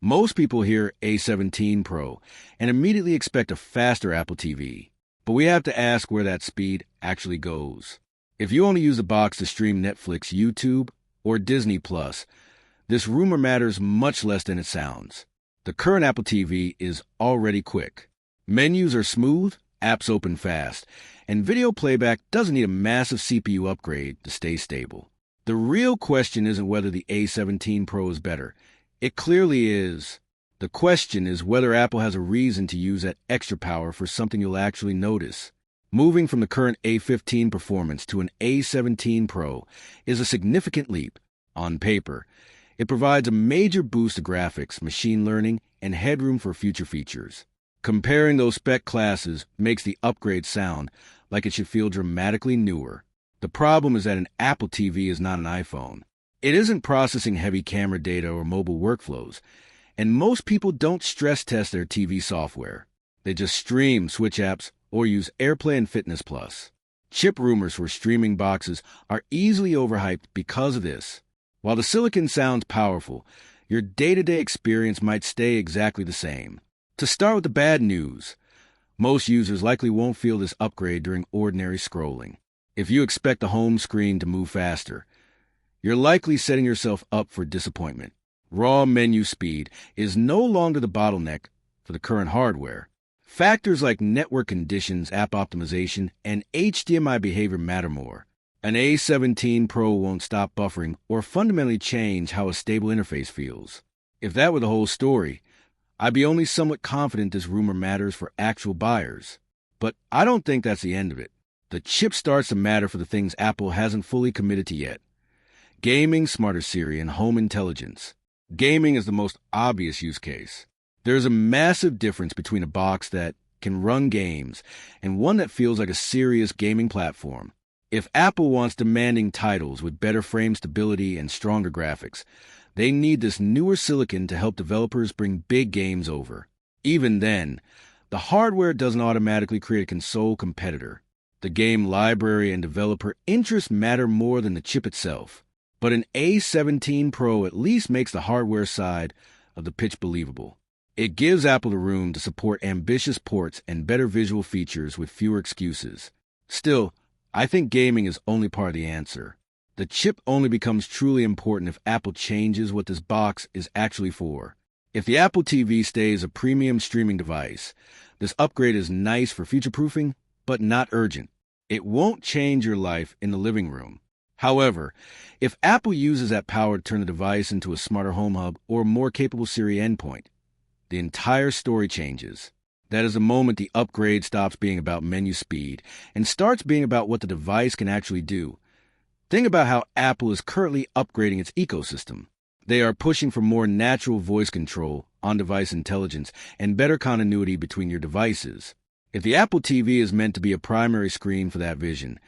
Most people hear A17 Pro and immediately expect a faster Apple TV. But we have to ask where that speed actually goes. If you only use the box to stream Netflix, YouTube, or Disney Plus, this rumor matters much less than it sounds. The current Apple TV is already quick. Menus are smooth, apps open fast, and video playback doesn't need a massive CPU upgrade to stay stable. The real question isn't whether the A17 Pro is better. It clearly is. The question is whether Apple has a reason to use that extra power for something you'll actually notice. Moving from the current A15 performance to an A17 Pro is a significant leap. On paper, it provides a major boost to graphics, machine learning, and headroom for future features. Comparing those spec classes makes the upgrade sound like it should feel dramatically newer. The problem is that an Apple TV is not an iPhone. It isn't processing heavy camera data or mobile workflows, and most people don't stress test their TV software. They just stream, switch apps, or use AirPlay and Fitness Plus. Chip rumors for streaming boxes are easily overhyped because of this. While the silicon sounds powerful, your day-to-day experience might stay exactly the same. To start with the bad news, most users likely won't feel this upgrade during ordinary scrolling. If you expect the home screen to move faster, you're likely setting yourself up for disappointment. Raw menu speed is no longer the bottleneck for the current hardware. Factors like network conditions, app optimization, and HDMI behavior matter more. An A17 Pro won't stop buffering or fundamentally change how a stable interface feels. If that were the whole story, I'd be only somewhat confident this rumor matters for actual buyers. But I don't think that's the end of it. The chip starts to matter for the things Apple hasn't fully committed to yet. Gaming, smarter Siri, and home intelligence. Gaming is the most obvious use case. There's a massive difference between a box that can run games and one that feels like a serious gaming platform. If Apple wants demanding titles with better frame stability and stronger graphics, they need this newer silicon to help developers bring big games over. Even then, the hardware doesn't automatically create a console competitor. The game library and developer interests matter more than the chip itself. But an A17 Pro at least makes the hardware side of the pitch believable. It gives Apple the room to support ambitious ports and better visual features with fewer excuses. Still, I think gaming is only part of the answer. The chip only becomes truly important if Apple changes what this box is actually for. If the Apple TV stays a premium streaming device, this upgrade is nice for future-proofing, but not urgent. It won't change your life in the living room. However, if Apple uses that power to turn the device into a smarter home hub or a more capable Siri endpoint, the entire story changes. That is the moment the upgrade stops being about menu speed and starts being about what the device can actually do. Think about how Apple is currently upgrading its ecosystem. They are pushing for more natural voice control, on-device intelligence, and better continuity between your devices. If the Apple TV is meant to be a primary screen for that vision,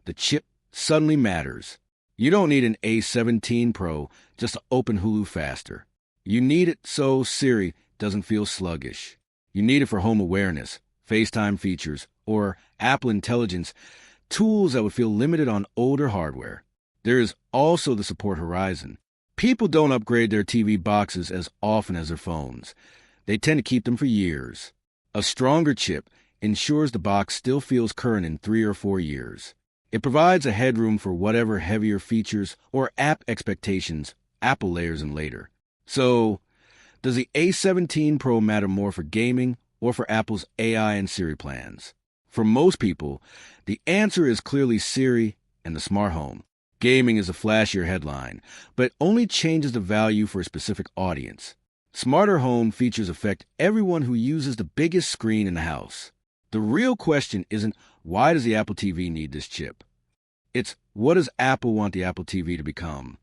the chip suddenly matters. You don't need an A17 Pro just to open Hulu faster. You need it so Siri doesn't feel sluggish. You need it for home awareness, FaceTime features, or Apple Intelligence, tools that would feel limited on older hardware. There is also the support horizon. People don't upgrade their TV boxes as often as their phones. They tend to keep them for years. A stronger chip ensures the box still feels current in 3 or 4 years. It provides a headroom for whatever heavier features or app expectations Apple layers in later. So, does the A17 Pro matter more for gaming or for Apple's AI and Siri plans? For most people, the answer is clearly Siri and the smart home. Gaming is a flashier headline, but it only changes the value for a specific audience. Smarter home features affect everyone who uses the biggest screen in the house. The real question isn't why does the Apple TV need this chip? It's what does Apple want the Apple TV to become?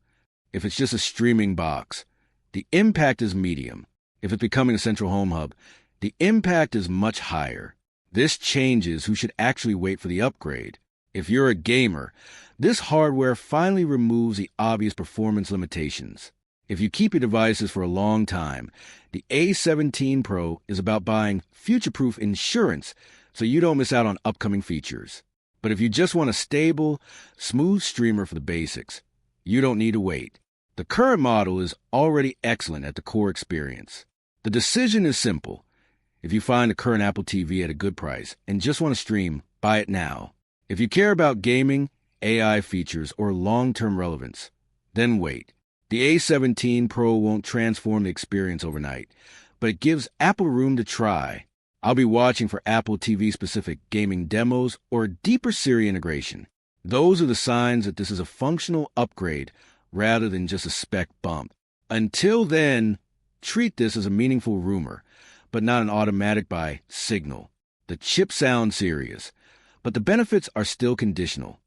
If it's just a streaming box, the impact is medium. If it's becoming a central home hub, the impact is much higher. This changes who should actually wait for the upgrade. If you're a gamer, this hardware finally removes the obvious performance limitations. If you keep your devices for a long time, the A17 Pro is about buying future-proof insurance so you don't miss out on upcoming features. But if you just want a stable, smooth streamer for the basics, you don't need to wait. The current model is already excellent at the core experience. The decision is simple. If you find the current Apple TV at a good price and just want to stream, buy it now. If you care about gaming, AI features, or long-term relevance, then wait. The A17 Pro won't transform the experience overnight, but it gives Apple room to try. I'll be watching for Apple TV-specific gaming demos or deeper Siri integration. Those are the signs that this is a functional upgrade rather than just a spec bump. Until then, treat this as a meaningful rumor, but not an automatic buy signal. The chip sounds serious, but the benefits are still conditional.